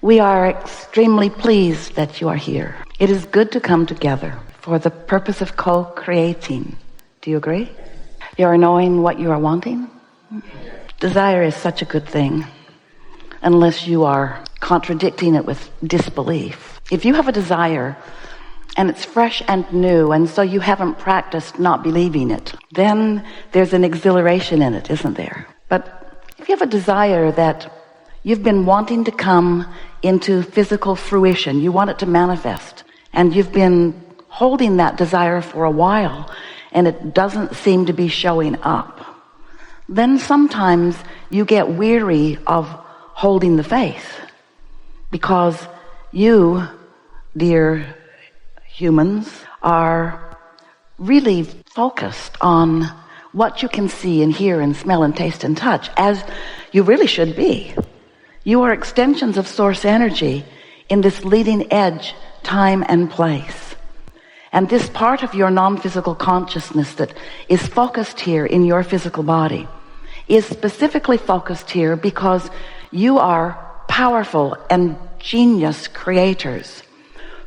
We are extremely pleased that you are here. It is good to come together for the purpose of co-creating. Do you agree? You are knowing what you are wanting? Desire is such a good thing, unless you are contradicting it with disbelief. If you have a desire and it's fresh and new, and so you haven't practiced not believing it, then there's an exhilaration in it, isn't there? But if you have a desire that you've been wanting to come into physical fruition, you want it to manifest, and you've been holding that desire for a while, and it doesn't seem to be showing up, then sometimes you get weary of holding the faith, because you, dear humans, are really focused on what you can see and hear and smell and taste and touch, as you really should be. You are extensions of source energy in this leading edge time and place. And this part of your non-physical consciousness that is focused here in your physical body is specifically focused here because you are powerful and genius creators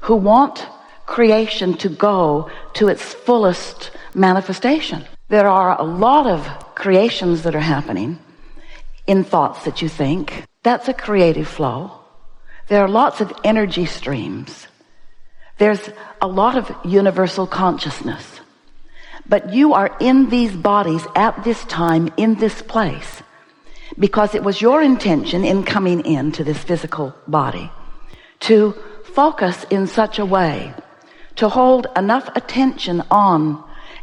who want creation to go to its fullest manifestation. There are a lot of creations that are happening in thoughts that you think. That's a creative flow. There are lots of energy streams. There's a lot of universal consciousness. But you are in these bodies at this time, in this place, because it was your intention in coming into this physical body to focus in such a way, to hold enough attention on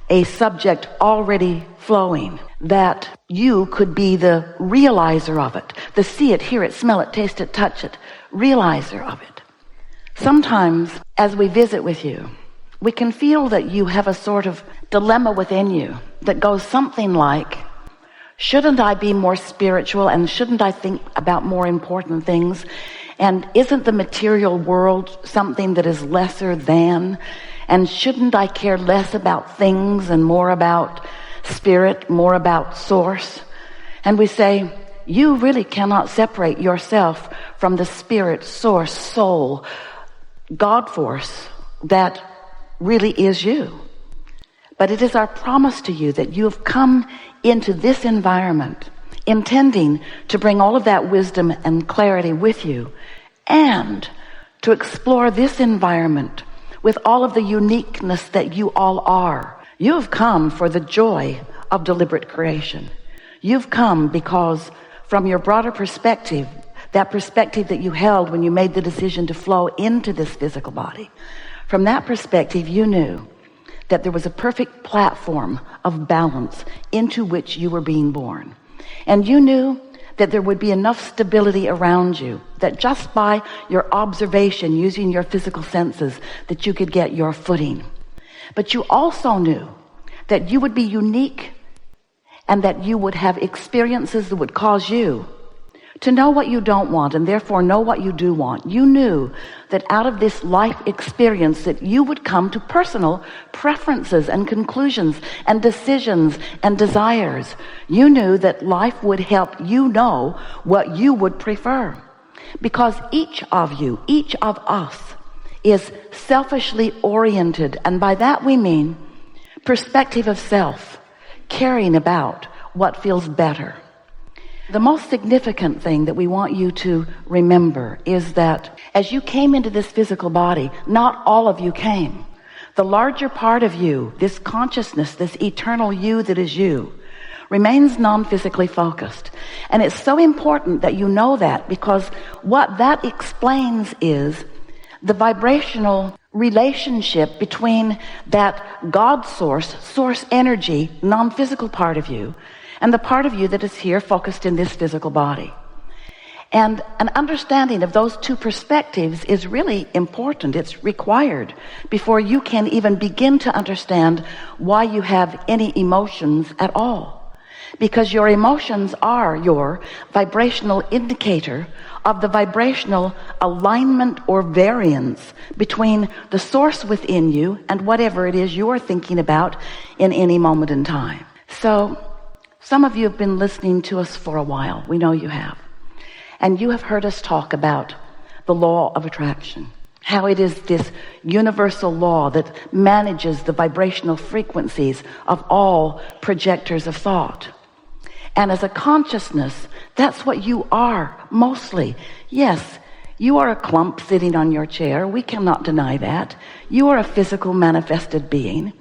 a subject already flowing, that you could be the realizer of it, the see it, hear it, smell it, taste it, touch it, realizer of it. Sometimes as we visit with you, we can feel that you have a sort of dilemma within you that goes something like, shouldn't I be more spiritual, and shouldn't I think about more important things? And isn't the material world something that is lesser than? And shouldn't I care less about things and more about spirit, more about source? And we say, you really cannot separate yourself from the spirit, source, soul, God force that really is you. But it is our promise to you that you have come into this environment intending to bring all of that wisdom and clarity with you, and to explore this environment with all of the uniqueness that you all are. You have come for the joy of deliberate creation. You've come because from your broader perspective, that perspective that you held when you made the decision to flow into this physical body, from that perspective you knew that there was a perfect platform of balance into which you were being born. And you knew that there would be enough stability around you that just by your observation, using your physical senses, that you could get your footing. But you also knew that you would be unique, and that you would have experiences that would cause you to know what you don't want, and therefore know what you do want. You knew that out of this life experience that you would come to personal preferences and conclusions and decisions and desires. You knew that life would help you know what you would prefer, because each of you, each of us, is selfishly oriented, and by that we mean perspective of self, caring about what feels better. The most significant thing that we want you to remember is that as you came into this physical body, not all of you came. The larger part of you, this consciousness, this eternal you that is you, remains non-physically focused. And it's so important that you know that, because what that explains is the vibrational relationship between that God source, source energy, non-physical part of you, and the part of you that is here focused in this physical body. And an understanding of those two perspectives is really important. It's required before you can even begin to understand why you have any emotions at all. Because your emotions are your vibrational indicator of the vibrational alignment or variance between the source within you and whatever it is you're thinking about in any moment in time. So some of you have been listening to us for a while. We know you have. And you have heard us talk about the law of attraction. How it is this universal law that manages the vibrational frequencies of all projectors of thought. And as a consciousness, that's what you are mostly. Yes, you are a clump sitting on your chair. We cannot deny that. You are a physical manifested being,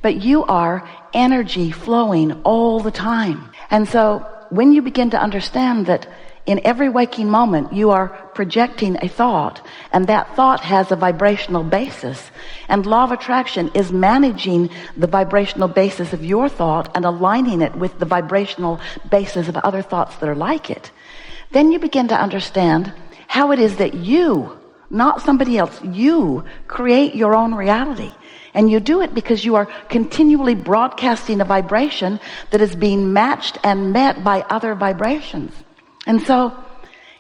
but you are energy flowing all the time. And so when you begin to understand that in every waking moment you are projecting a thought, and that thought has a vibrational basis, and law of attraction is managing the vibrational basis of your thought and aligning it with the vibrational basis of other thoughts that are like it, then you begin to understand how it is that you, not somebody else, you create your own reality. And you do it because you are continually broadcasting a vibration that is being matched and met by other vibrations. And so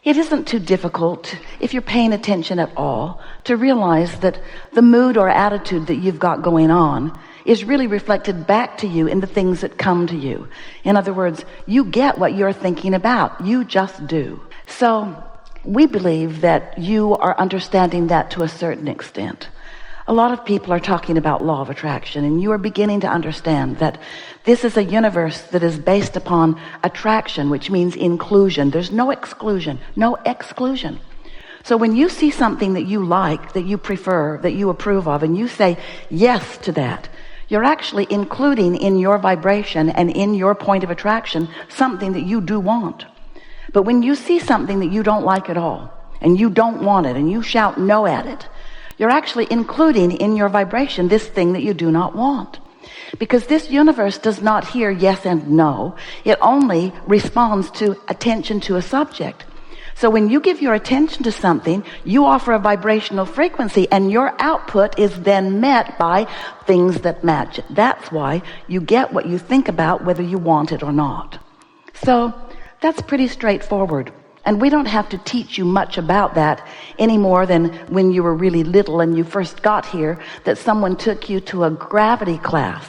it isn't too difficult, if you're paying attention at all, to realize that the mood or attitude that you've got going on is really reflected back to you in the things that come to you. In other words, you get what you're thinking about. You just do. So we believe that you are understanding that to a certain extent. A lot of people are talking about law of attraction, and you are beginning to understand that this is a universe that is based upon attraction, which means inclusion. There's no exclusion, no exclusion. So when you see something that you like, that you prefer, that you approve of, and you say yes to that, you're actually including in your vibration and in your point of attraction something that you do want. But when you see something that you don't like at all, and you don't want it, and you shout no at it, you're actually including in your vibration this thing that you do not want. Because this universe does not hear yes and no. It only responds to attention to a subject. So when you give your attention to something, you offer a vibrational frequency, and your output is then met by things that match it. That's why you get what you think about, whether you want it or not. So that's pretty straightforward. And we don't have to teach you much about that any more than when you were really little and you first got here, that someone took you to a gravity class.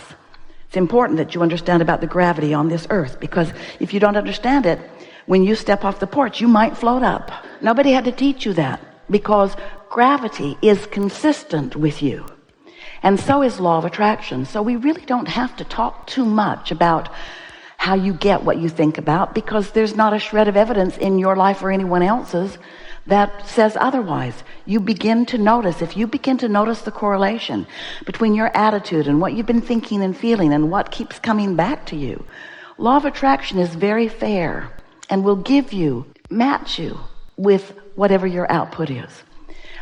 It's important that you understand about the gravity on this earth, because if you don't understand it, when you step off the porch, you might float up. Nobody had to teach you that, because gravity is consistent with you. And so is law of attraction. So we really don't have to talk too much about how you get what you think about, because there's not a shred of evidence in your life or anyone else's that says otherwise. You begin to notice, if you begin to notice the correlation between your attitude and what you've been thinking and feeling and what keeps coming back to you, law of attraction is very fair and will match you with whatever your output is.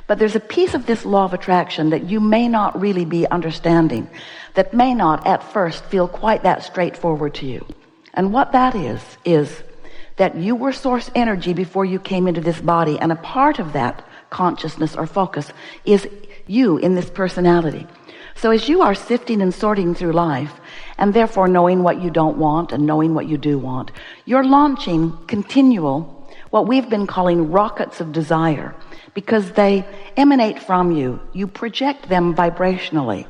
But there's a piece of this law of attraction that you may not really be understanding, that may not at first feel quite that straightforward to you. And what that is that you were source energy before you came into this body, and a part of that consciousness or focus is you in this personality. So as you are sifting and sorting through life, and therefore knowing what you don't want and knowing what you do want, you're launching continual, what we've been calling rockets of desire, because they emanate from you. You project them vibrationally,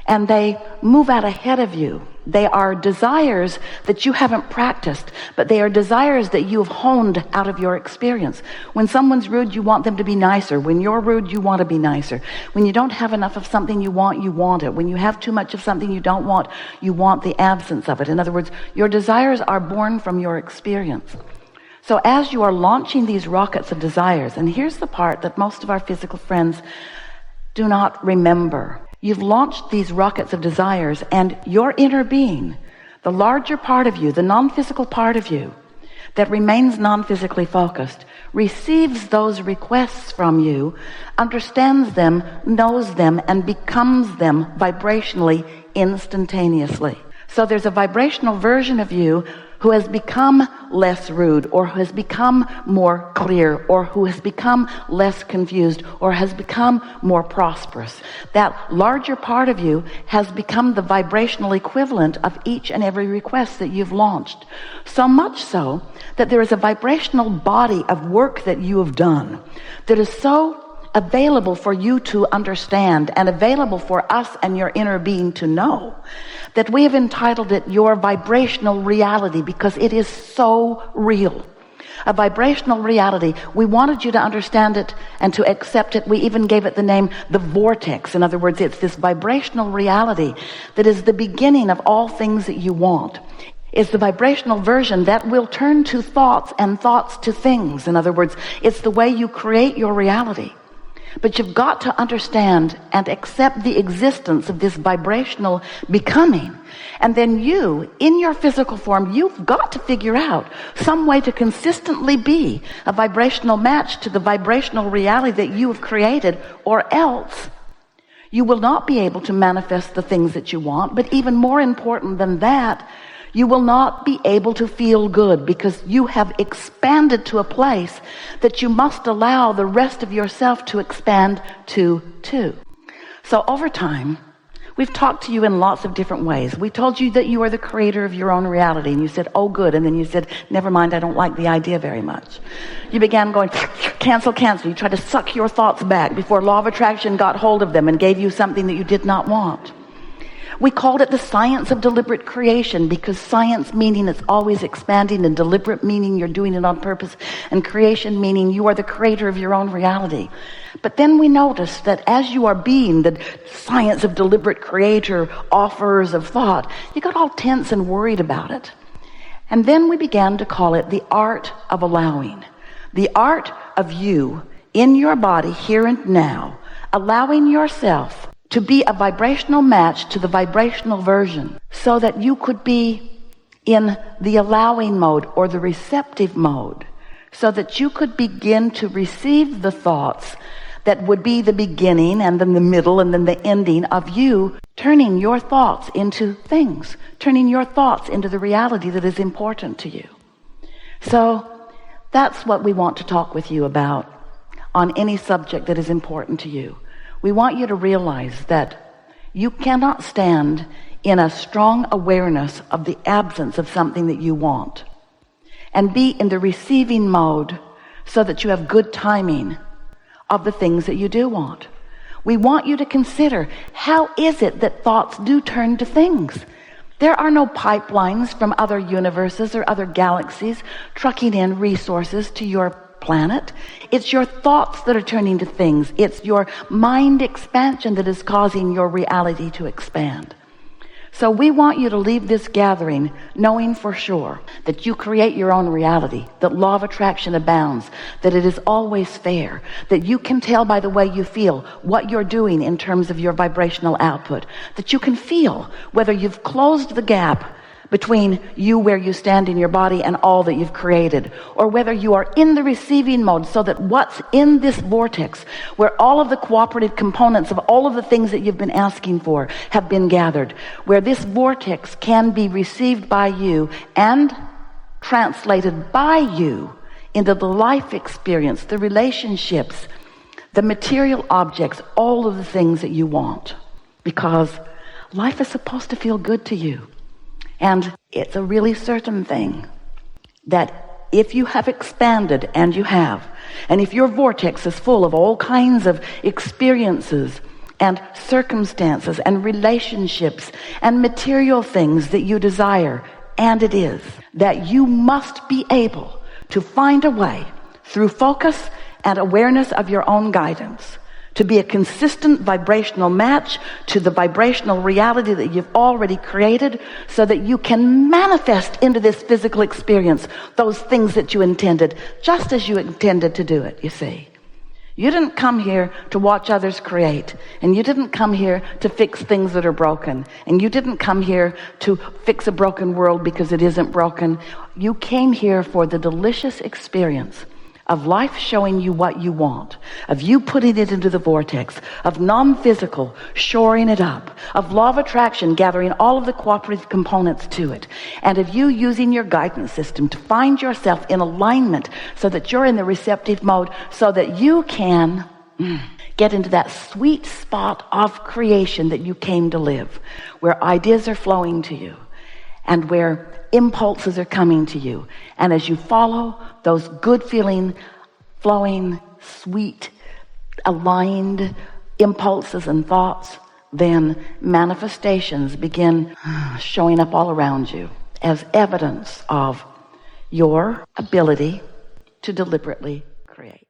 and they move out ahead of you. They are desires that you haven't practiced, but they are desires that you have honed out of your experience. When someone's rude, you want them to be nicer. When you're rude, you want to be nicer. When you don't have enough of something you want it. When you have too much of something you don't want, you want the absence of it. In other words, your desires are born from your experience. So as you are launching these rockets of desires, and here's the part that most of our physical friends do not remember. You've launched these rockets of desires, and your inner being, the larger part of you, the non-physical part of you that remains non-physically focused, receives those requests from you, understands them, knows them, and becomes them vibrationally instantaneously. So there's a vibrational version of you who has become less rude, or who has become more clear, or who has become less confused, or has become more prosperous. That larger part of you has become the vibrational equivalent of each and every request that you've launched. So much so that there is a vibrational body of work that you have done that is so available for you to understand and available for us and your inner being to know, that we have entitled it your vibrational reality, because it is so real. A vibrational reality. We wanted you to understand it and to accept it. We even gave it the name the vortex. In other words, it's this vibrational reality that is the beginning of all things that you want. It's the vibrational version that will turn to thoughts and thoughts to things. In other words, it's the way you create your reality. But you've got to understand and accept the existence of this vibrational becoming. And then you, in your physical form, you've got to figure out some way to consistently be a vibrational match to the vibrational reality that you have created, or else you will not be able to manifest the things that you want. But even more important than that, you will not be able to feel good, because you have expanded to a place that you must allow the rest of yourself to expand to too. So over time, we've talked to you in lots of different ways. We told you that you are the creator of your own reality, and you said, oh good, and then you said, never mind, I don't like the idea very much. You began going, cancel. You tried to suck your thoughts back before law of attraction got hold of them and gave you something that you did not want. We called it the science of deliberate creation, because science meaning it's always expanding, and deliberate meaning you're doing it on purpose, and creation meaning you are the creator of your own reality. But then we noticed that as you are being the science of deliberate creator, offerers of thought, you got all tense and worried about it. And then we began to call it the art of allowing. The art of you, in your body, here and now, allowing yourself to be a vibrational match to the vibrational version, so that you could be in the allowing mode or the receptive mode, so that you could begin to receive the thoughts that would be the beginning and then the middle and then the ending of you turning your thoughts into things, turning your thoughts into the reality that is important to you. So that's what we want to talk with you about on any subject that is important to you. We want you to realize that you cannot stand in a strong awareness of the absence of something that you want and be in the receiving mode so that you have good timing of the things that you do want. We want you to consider, how is it that thoughts do turn to things? There are no pipelines from other universes or other galaxies trucking in resources to your planet. It's your thoughts that are turning to things. It's your mind expansion that is causing your reality to expand. So we want you to leave this gathering knowing for sure that you create your own reality, that law of attraction abounds, that it is always fair, that you can tell by the way you feel what you're doing in terms of your vibrational output, that you can feel whether you've closed the gap between you where you stand in your body and all that you've created, or whether you are in the receiving mode, so that what's in this vortex, where all of the cooperative components of all of the things that you've been asking for have been gathered, where this vortex can be received by you and translated by you into the life experience, the relationships, the material objects, all of the things that you want, because life is supposed to feel good to you. And it's a really certain thing that if you have expanded, and you have, and if your vortex is full of all kinds of experiences and circumstances and relationships and material things that you desire, and it is, that you must be able to find a way through focus and awareness of your own guidance to be a consistent vibrational match to the vibrational reality that you've already created, so that you can manifest into this physical experience those things that you intended, just as you intended to do it, you see. You didn't come here to watch others create, and you didn't come here to fix things that are broken, and you didn't come here to fix a broken world because it isn't broken. You came here for the delicious experience of life showing you what you want, of you putting it into the vortex, of non-physical shoring it up, of law of attraction gathering all of the cooperative components to it, and of you using your guidance system to find yourself in alignment so that you're in the receptive mode, so that you can get into that sweet spot of creation that you came to live, where ideas are flowing to you and where impulses are coming to you. And as you follow those good feeling, flowing, sweet, aligned impulses and thoughts, then manifestations begin showing up all around you as evidence of your ability to deliberately create.